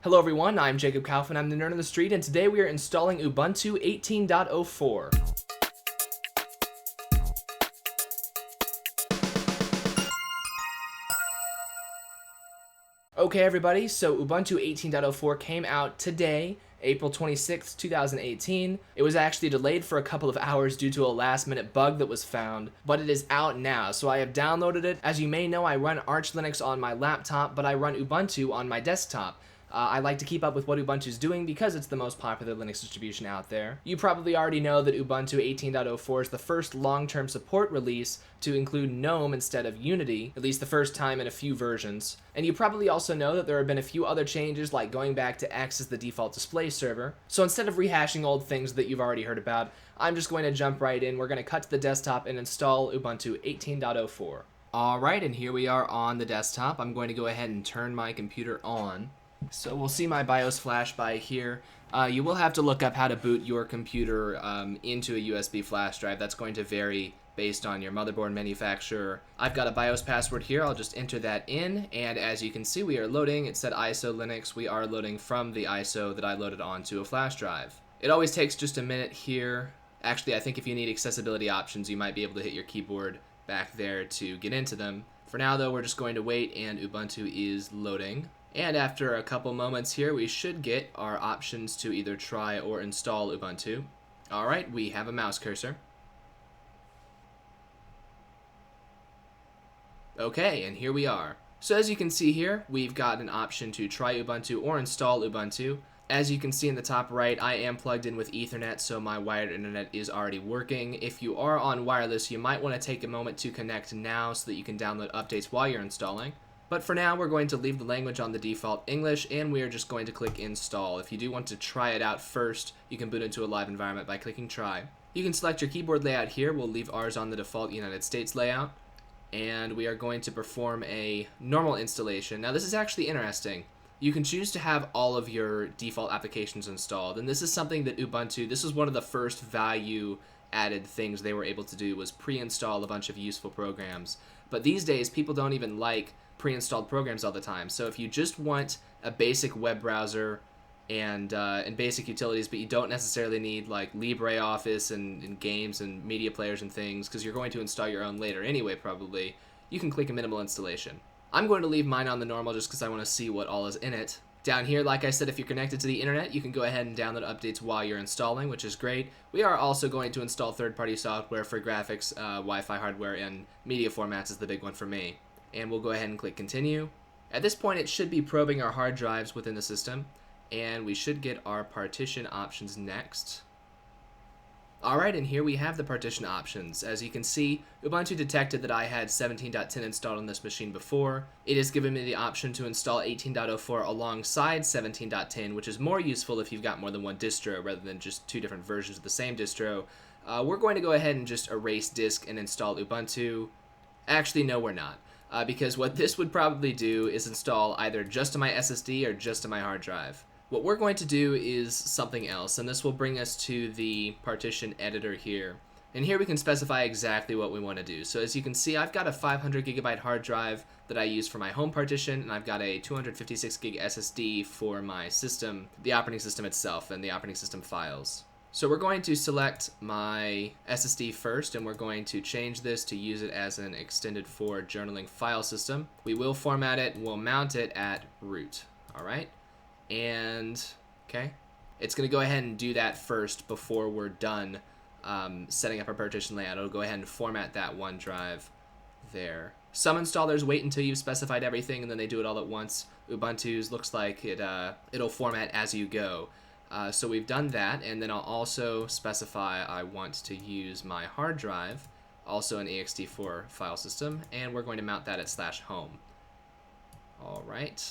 Hello everyone, I'm Jacob Kaufman, I'm the Nerd on the Street, and today we are installing Ubuntu 18.04. Okay everybody, so Ubuntu 18.04 came out today, April 26th, 2018. It was actually delayed for a couple of hours due to a last minute bug that was found, but it is out now, so I have downloaded it. As you may know, I run Arch Linux on my laptop, but I run Ubuntu on my desktop. I like to keep up with what Ubuntu is doing because it's the most popular Linux distribution out there. You probably already know that Ubuntu 18.04 is the first long-term support release to include GNOME instead of Unity, at least the first time in a few versions. And you probably also know that there have been a few other changes, like going back to X as the default display server. So instead of rehashing old things that you've already heard about, I'm just going to jump right in. We're going to cut to the desktop and install Ubuntu 18.04. Alright, and here we are on the desktop. I'm going to go ahead and turn my computer on. So we'll see my BIOS flash by here. You will have to look up how to boot your computer into a USB flash drive. That's going to vary based on your motherboard manufacturer. I've got a BIOS password here. I'll just enter that in, and as you can see, we are loading. It said ISO Linux. We are loading from the ISO that I loaded onto a flash drive. It always takes just a minute here. Actually, I think if you need accessibility options, you might be able to hit your keyboard back there to get into them. For now, though, we're just going to wait, and Ubuntu is loading. And after a couple moments here, we should get our options to either try or install Ubuntu. Alright, we have a mouse cursor. Okay, and here we are. So as you can see here, we've got an option to try Ubuntu or install Ubuntu. As you can see in the top right, I am plugged in with Ethernet, so my wired internet is already working. If you are on wireless, you might want to take a moment to connect now so that you can download updates while you're installing. But for now, we're going to leave the language on the default English, and we are just going to click install. If you do want to try it out first, you can boot into a live environment by clicking try. You can select your keyboard layout here. We'll leave ours on the default United States layout. And we are going to perform a normal installation. Now this is actually interesting. You can choose to have all of your default applications installed, and this is something that Ubuntu, this is one of the first value added things they were able to do, was pre-install a bunch of useful programs. But these days, people don't even like pre-installed programs all the time. So if you just want a basic web browser and basic utilities, but you don't necessarily need like LibreOffice and games and media players and things, because you're going to install your own later anyway probably, you can click a minimal installation. I'm going to leave mine on the normal just because I want to see what all is in it. Down here, like I said, if you're connected to the internet, you can go ahead and download updates while you're installing, which is great. We are also going to install third-party software for graphics, Wi-Fi hardware, and media formats is the big one for me. And we'll go ahead and click continue. At this point, it should be probing our hard drives within the system, and we should get our partition options next. Alright, and here we have the partition options. As you can see, Ubuntu detected that I had 17.10 installed on this machine before. It has given me the option to install 18.04 alongside 17.10, which is more useful if you've got more than one distro rather than just two different versions of the same distro. We're going to go ahead and just erase disk and install Ubuntu. Actually, no, we're not. Because what this would probably do is install either just to my SSD or just to my hard drive. What we're going to do is something else, and this will bring us to the partition editor here. And here we can specify exactly what we want to do. So as you can see, I've got a 500 gigabyte hard drive that I use for my home partition, and I've got a 256 gig SSD for my system, the operating system itself, and the operating system files. So we're going to select my SSD first, and we're going to change this to use it as an extended for journaling file system. We will format it, and we'll mount it at root. All right. And, okay, it's going to go ahead and do that first before we're done setting up our partition layout. It'll go ahead and format that one drive there. Some installers wait until you've specified everything and then they do it all at once. Ubuntu's looks like it'll format as you go. So we've done that, and then I'll also specify I want to use my hard drive, also an ext4 file system, and we're going to mount that at /home. All right.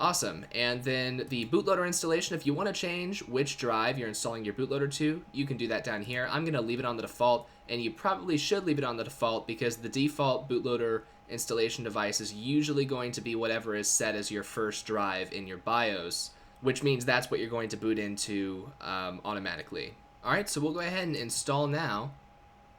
Awesome, and then the bootloader installation, if you want to change which drive you're installing your bootloader to, you can do that down here. I'm going to leave it on the default, and you probably should leave it on the default because the default bootloader installation device is usually going to be whatever is set as your first drive in your BIOS, which means that's what you're going to boot into automatically. Alright, so we'll go ahead and install now,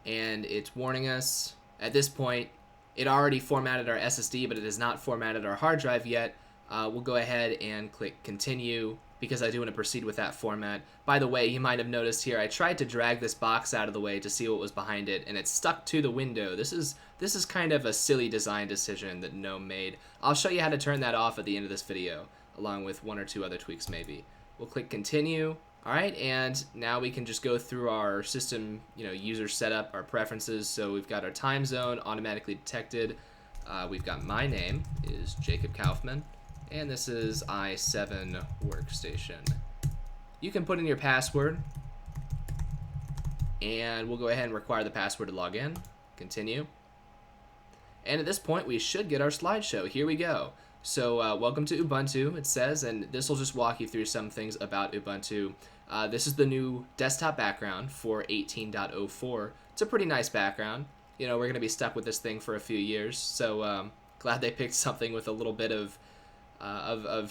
and it's warning us. At this point, it already formatted our SSD, but it has not formatted our hard drive yet. we'll go ahead and click continue because I do want to proceed with that format. By the way, you might have noticed here I tried to drag this box out of the way to see what was behind it, and it's stuck to the window. This is kind of a silly design decision that GNOME made. I'll show you how to turn that off at the end of this video, along with one or two other tweaks maybe. We'll click continue. Alright, and now we can just go through our system, user setup, our preferences. So we've got our time zone automatically detected. We've got my name is Jacob Kaufman, and this is i7 workstation. You can put in your password, and we'll go ahead and require the password to log in. Continue. And at this point, we should get our slideshow. Here we go. So welcome to Ubuntu, it says, and this will just walk you through some things about Ubuntu. This is the new desktop background for 18.04. It's a pretty nice background. We're going to be stuck with this thing for a few years, so glad they picked something with a little bit of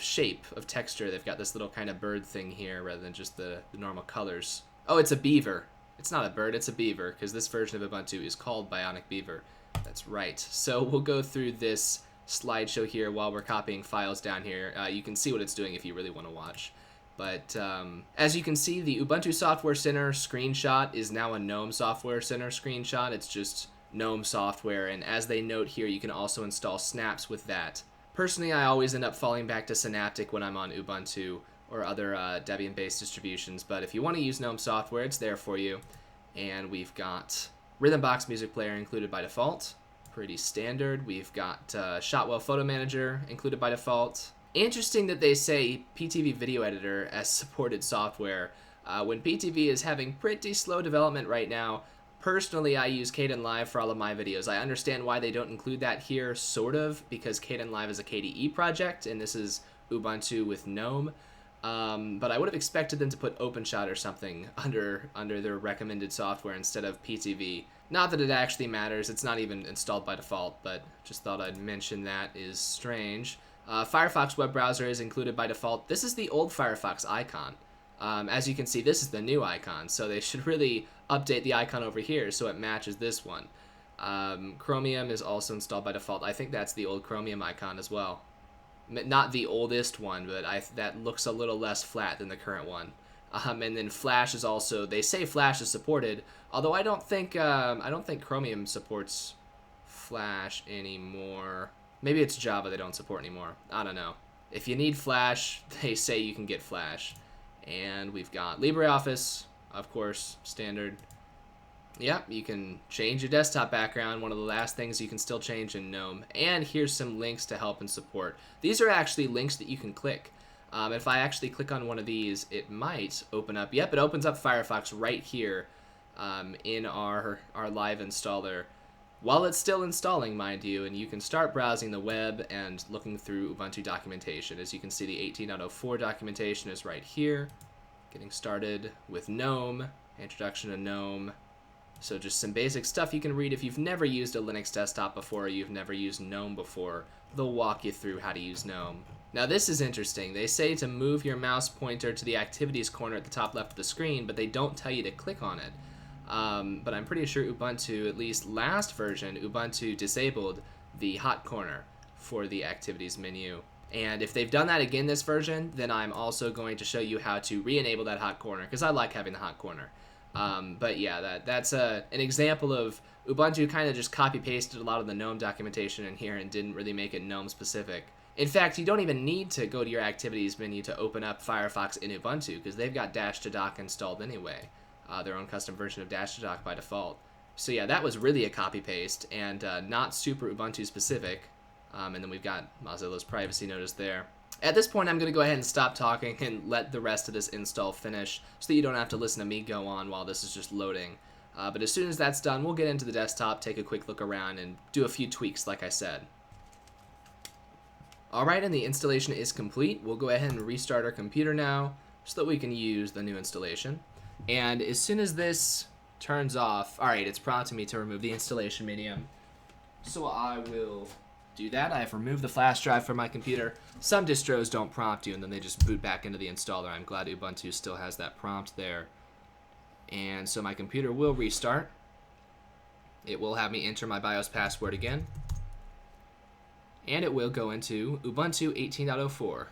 shape, of texture. They've got this little kind of bird thing here rather than just the normal colors. Oh, it's a beaver. It's not a bird, it's a beaver, because this version of Ubuntu is called Bionic Beaver. That's right. So we'll go through this slideshow here while we're copying files down here. You can see what it's doing if you really want to watch. But as you can see, the Ubuntu Software Center screenshot is now a GNOME Software Center screenshot. It's just GNOME software, and as they note here, you can also install snaps with that. Personally, I always end up falling back to Synaptic when I'm on Ubuntu or other Debian-based distributions, but if you want to use GNOME software, it's there for you. And we've got Rhythmbox Music Player included by default. Pretty standard. We've got Shotwell Photo Manager included by default. Interesting that they say PTV Video Editor as supported software when PTV is having pretty slow development right now. Personally, I use Kdenlive for all of my videos. I understand why they don't include that here, sort of, because Kdenlive is a KDE project, and this is Ubuntu with GNOME. But I would have expected them to put OpenShot or something under their recommended software instead of PTV. Not that it actually matters, it's not even installed by default, but just thought I'd mention that is strange. Firefox web browser is included by default. This is the old Firefox icon. As you can see, this is the new icon, so they should really update the icon over here so it matches this one. Chromium is also installed by default. I think that's the old Chromium icon as well. Not the oldest one, but that looks a little less flat than the current one. And then Flash is also, they say Flash is supported, although I don't think Chromium supports Flash anymore. Maybe it's Java they don't support anymore. I don't know. If you need Flash, they say you can get Flash. And we've got LibreOffice, of course, standard. Yep, you can change your desktop background, one of the last things you can still change in GNOME. And here's some links to help and support. These are actually links that you can click. If I actually click on one of these, it might open up. Yep, it opens up Firefox right here in our live installer. While it's still installing, mind you, and you can start browsing the web and looking through Ubuntu documentation. As you can see, the 18.04 documentation is right here. Getting started with GNOME, introduction to GNOME. So just some basic stuff you can read. If you've never used a Linux desktop before, or you've never used GNOME before, they'll walk you through how to use GNOME. Now this is interesting. They say to move your mouse pointer to the activities corner at the top left of the screen, but they don't tell you to click on it. But I'm pretty sure Ubuntu, at least last version, Ubuntu disabled the hot corner for the activities menu. And if they've done that again this version, then I'm also going to show you how to re-enable that hot corner, because I like having the hot corner. But yeah, that's an example of Ubuntu kind of just copy-pasted a lot of the GNOME documentation in here and didn't really make it GNOME-specific. In fact, you don't even need to go to your activities menu to open up Firefox in Ubuntu, because they've got Dash-to-Dock installed anyway. Their own custom version of Dash-to-Dock by default. So yeah, that was really a copy-paste and not super Ubuntu-specific. And then we've got Mozilla's privacy notice there. At this point, I'm going to go ahead and stop talking and let the rest of this install finish so that you don't have to listen to me go on while this is just loading. But as soon as that's done, we'll get into the desktop, take a quick look around, and do a few tweaks like I said. Alright, and the installation is complete. We'll go ahead and restart our computer now so that we can use the new installation. And as soon as this turns off, alright, it's prompting me to remove the installation medium. So I will do that. I have removed the flash drive from my computer. Some distros don't prompt you and then they just boot back into the installer. I'm glad Ubuntu still has that prompt there. And so my computer will restart. It will have me enter my BIOS password again. and it will go into Ubuntu 18.04.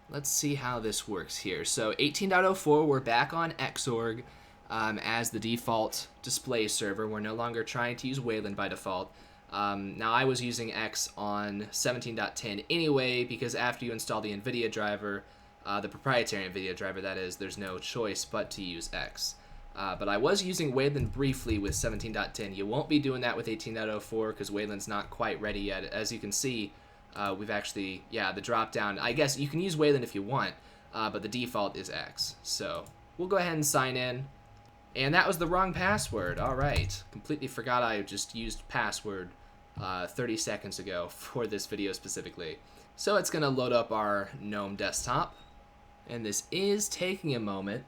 Let's see how this works here. So 18.04, we're back on Xorg as the default display server. We're no longer trying to use Wayland by default. Now I was using X on 17.10 anyway, because after you install the NVIDIA driver, the proprietary NVIDIA driver that is, there's no choice but to use X. But I was using Wayland briefly with 17.10. You won't be doing that with 18.04 because Wayland's not quite ready yet. As you can see, we've actually, the drop down. I guess you can use Wayland if you want, but the default is X. So we'll go ahead and sign in. And that was the wrong password. All right. Completely forgot I just used password 30 seconds ago for this video specifically. So it's going to load up our GNOME desktop. And this is taking a moment.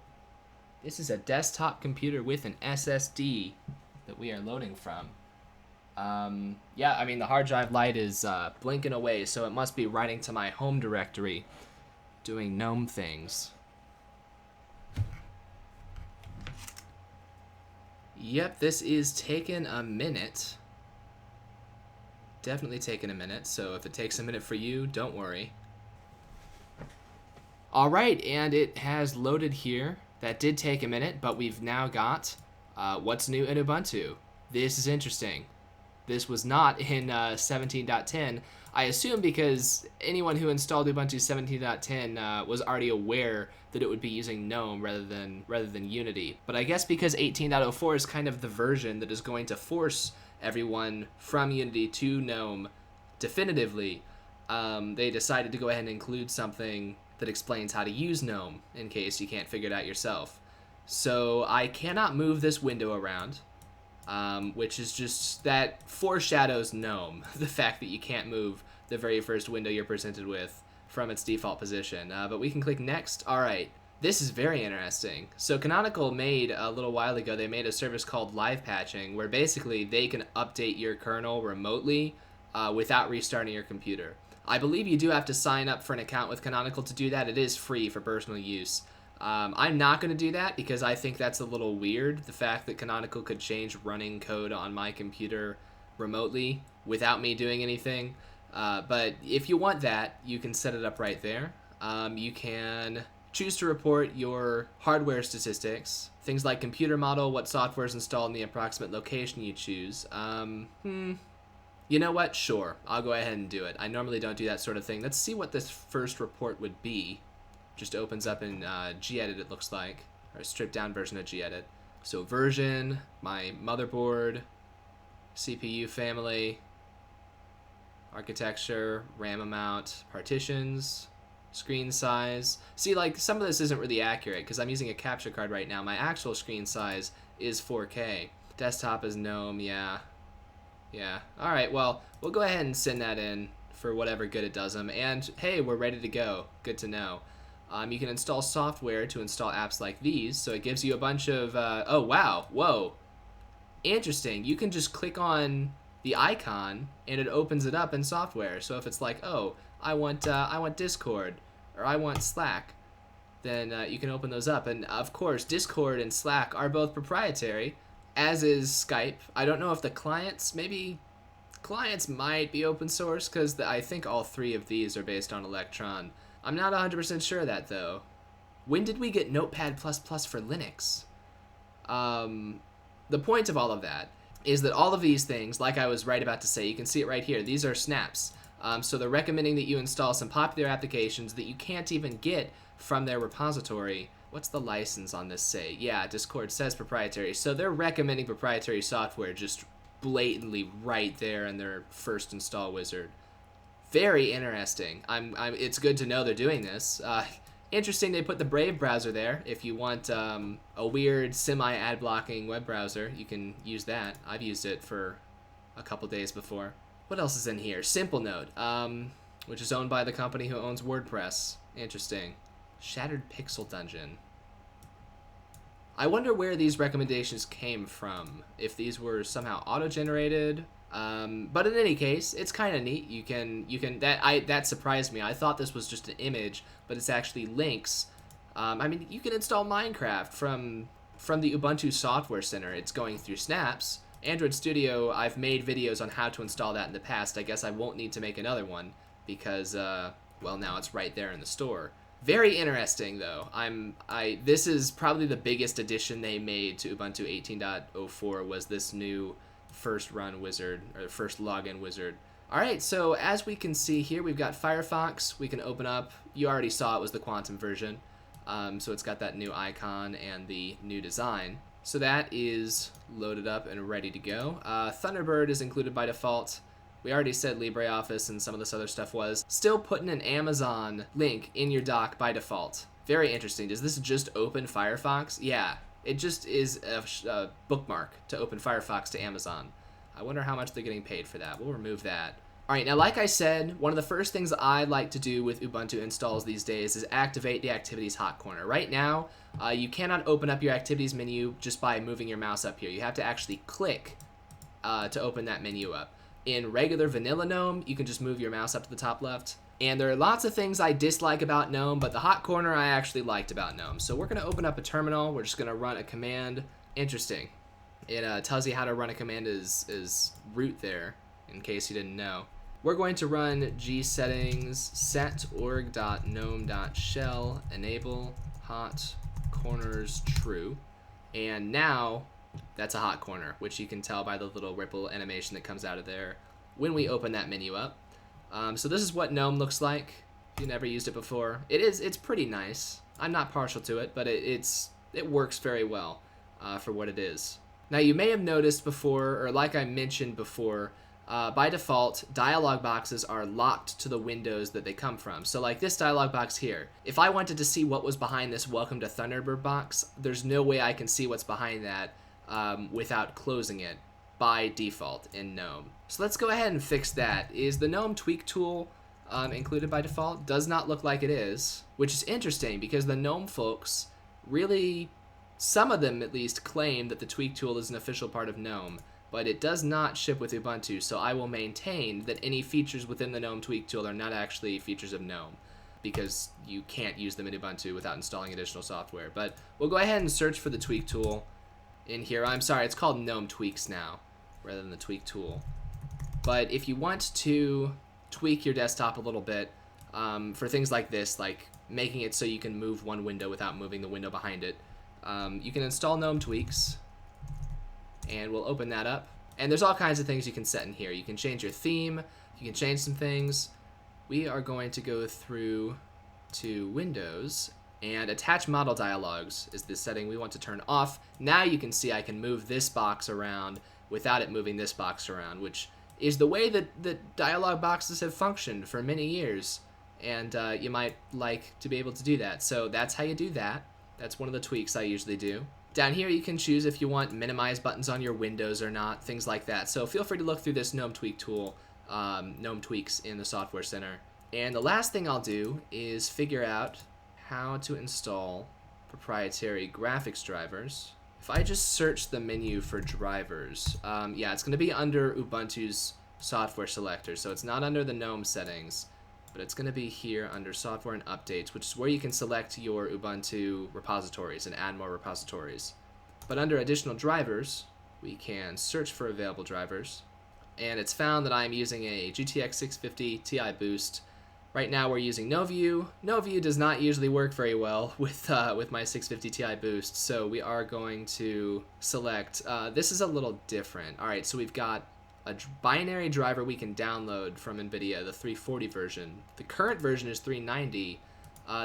This is a desktop computer with an SSD that we are loading from. Yeah, I mean, the hard drive light is blinking away, so it must be writing to my home directory, doing GNOME things. Yep, this is taking a minute. Definitely taking a minute, so if it takes a minute for you, don't worry. Alright, and it has loaded here. That did take a minute, but we've now got what's new in Ubuntu. This is interesting. This was not in 17.10. I assume because anyone who installed Ubuntu 17.10 was already aware that it would be using GNOME rather than Unity. But I guess because 18.04 is kind of the version that is going to force everyone from Unity to GNOME definitively, they decided to go ahead and include something that explains how to use GNOME in case you can't figure it out yourself. So I cannot move this window around, which is just, that foreshadows GNOME, the fact that you can't move the very first window you're presented with from its default position. But we can click next. All right, this is very interesting. So Canonical made, a little while ago, they made a service called Live Patching, where basically they can update your kernel remotely without restarting your computer. I believe you do have to sign up for an account with Canonical to do that. It is free for personal use. I'm not going to do that because I think that's a little weird, the fact that Canonical could change running code on my computer remotely without me doing anything. But if you want that, you can set it up right there. You can choose to report your hardware statistics, things like computer model, what software is installed, and the approximate location you choose. You know what? Sure. I'll go ahead and do it. I normally don't do that sort of thing. Let's see what this first report would be. Just opens up in gedit, it looks like, or a stripped down version of gedit. So version, my motherboard, CPU family, architecture, RAM amount, partitions, screen size. See, like, some of this isn't really accurate because I'm using a capture card right now. My actual screen size is 4K. Desktop is GNOME, yeah. Yeah. All right, well, we'll go ahead and send that in for whatever good it does them. And, hey, we're ready to go. Good to know. You can install software to install apps like these. So it gives you a bunch of, oh, wow. Whoa. Interesting. You can just click on the icon, and it opens it up in software. So if it's like, oh, I want Discord, or I want Slack, then you can open those up. And, of course, Discord and Slack are both proprietary, as is Skype. I don't know if the clients, maybe clients might be open source, because I think all three of these are based on Electron. I'm not 100% sure of that, though. When did we get Notepad++ for Linux? The point of all of that is that all of these things, like I was right about to say, you can see it right here, these are snaps. So they're recommending that you install some popular applications that you can't even get from their repository. What's the license on this say? Yeah, Discord says proprietary. So they're recommending proprietary software just blatantly right there in their first install wizard. Very interesting. It's good to know they're doing this. Interesting they put the Brave browser there. If you want a weird semi-ad blocking web browser, you can use that. I've used it for a couple days before. What else is in here? Simple Note, which is owned by the company who owns WordPress. Interesting. Shattered Pixel Dungeon. I wonder where these recommendations came from. If these were somehow auto-generated. But in any case, it's kind of neat. You can that surprised me. I thought this was just an image, but it's actually links. I mean, you can install Minecraft from the Ubuntu Software Center. It's going through snaps, Android Studio, I've made videos on how to install that in the past. I guess I won't need to make another one because, well, now it's right there in the store. Very interesting, though. This is probably the biggest addition they made to Ubuntu 18.04 was this new first run wizard, or first login wizard. Alright, so as we can see here, we've got Firefox. We can open up. You already saw it was the Quantum version. So it's got that new icon and the new design. So that is loaded up and ready to go. Thunderbird is included by default. We already said LibreOffice and some of this other stuff was. Still putting an Amazon link in your dock by default. Very interesting. Does this just open Firefox? Yeah, it just is a bookmark to open Firefox to Amazon. I wonder how much they're getting paid for that. We'll remove that. Alright, now like I said, one of the first things I like to do with Ubuntu installs these days is activate the Activities hot corner. Right now, you cannot open up your Activities menu just by moving your mouse up here. You have to actually click to open that menu up. In regular vanilla GNOME, you can just move your mouse up to the top left. And there are lots of things I dislike about GNOME, but the hot corner I actually liked about GNOME. So we're going to open up a terminal. We're just going to run a command. Interesting. It tells you how to run a command is root there, in case you didn't know. We're going to run gsettings set org.gnome.shell enable hot corners true. And now that's a hot corner, which you can tell by the little ripple animation that comes out of there when we open that menu up. So this is what GNOME looks like. If you never used it before, it's pretty nice. I'm not partial to it, but it works very well for what it is. Now you may have noticed before, or like I mentioned before, by default, dialog boxes are locked to the windows that they come from. So like this dialog box here, if I wanted to see what was behind this Welcome to Thunderbird box, there's no way I can see what's behind that without closing it by default in GNOME. So let's go ahead and fix that. Is the GNOME tweak tool included by default? Does not look like it is, which is interesting because the GNOME folks really, some of them at least, claim that the tweak tool is an official part of GNOME, but it does not ship with Ubuntu, so I will maintain that any features within the GNOME tweak tool are not actually features of GNOME, because you can't use them in Ubuntu without installing additional software. But we'll go ahead and search for the tweak tool in here. I'm sorry, it's called GNOME Tweaks now, rather than the tweak tool. But if you want to tweak your desktop a little bit for things like this, like making it so you can move one window without moving the window behind it, you can install GNOME Tweaks, and we'll open that up. And there's all kinds of things you can set in here. You can change your theme, you can change some things. We are going to go through to Windows, and Attach Model Dialogues is the setting we want to turn off. Now you can see I can move this box around without it moving this box around, which is the way that dialog boxes have functioned for many years, and you might like to be able to do that. So that's how you do that. That's one of the tweaks I usually do. Down here you can choose if you want minimize buttons on your windows or not, things like that. So feel free to look through this GNOME Tweak tool, GNOME Tweaks in the Software Center. And the last thing I'll do is figure out how to install proprietary graphics drivers. If I just search the menu for drivers, yeah, it's going to be under Ubuntu's software selector, so it's not under the GNOME settings, but it's going to be here under Software and Updates, which is where you can select your Ubuntu repositories and add more repositories. But under Additional Drivers, we can search for available drivers, and it's found that I'm using a GTX 650 Ti Boost. Right now we're using NoView. NoView does not usually work very well with my 650 Ti Boost, so we are going to select, this is a little different. Alright, so we've got a binary driver we can download from NVIDIA, the 340 version. The current version is 390.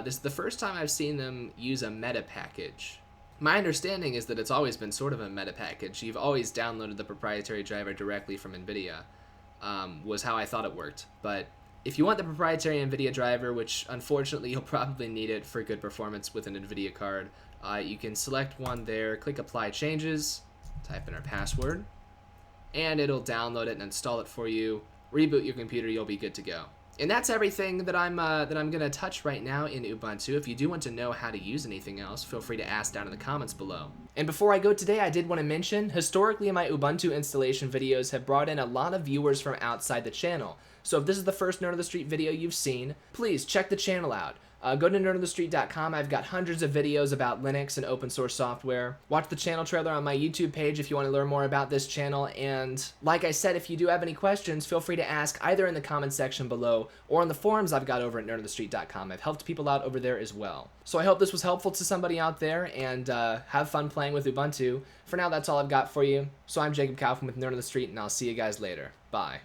This is the first time I've seen them use a meta package. My understanding is that it's always been sort of a meta package. You've always downloaded the proprietary driver directly from NVIDIA, was how I thought it worked. But if you want the proprietary NVIDIA driver, which unfortunately you'll probably need it for good performance with an NVIDIA card, you can select one there, click Apply Changes, type in our password, and it'll download it and install it for you. Reboot your computer, you'll be good to go. And that's everything that I'm going to touch right now in Ubuntu. If you do want to know how to use anything else, feel free to ask down in the comments below. And before I go today, I did want to mention, historically my Ubuntu installation videos have brought in a lot of viewers from outside the channel. So if this is the first Nerd of the Street video you've seen, please check the channel out. Go to nerdonthestreet.com. I've got hundreds of videos about Linux and open source software. Watch the channel trailer on my YouTube page if you want to learn more about this channel. And like I said, if you do have any questions, feel free to ask either in the comments section below or on the forums I've got over at nerdonthestreet.com. I've helped people out over there as well. So I hope this was helpful to somebody out there, and have fun playing with Ubuntu. For now, that's all I've got for you. So I'm Jacob Kaufman with Nerd on the Street, and I'll see you guys later. Bye.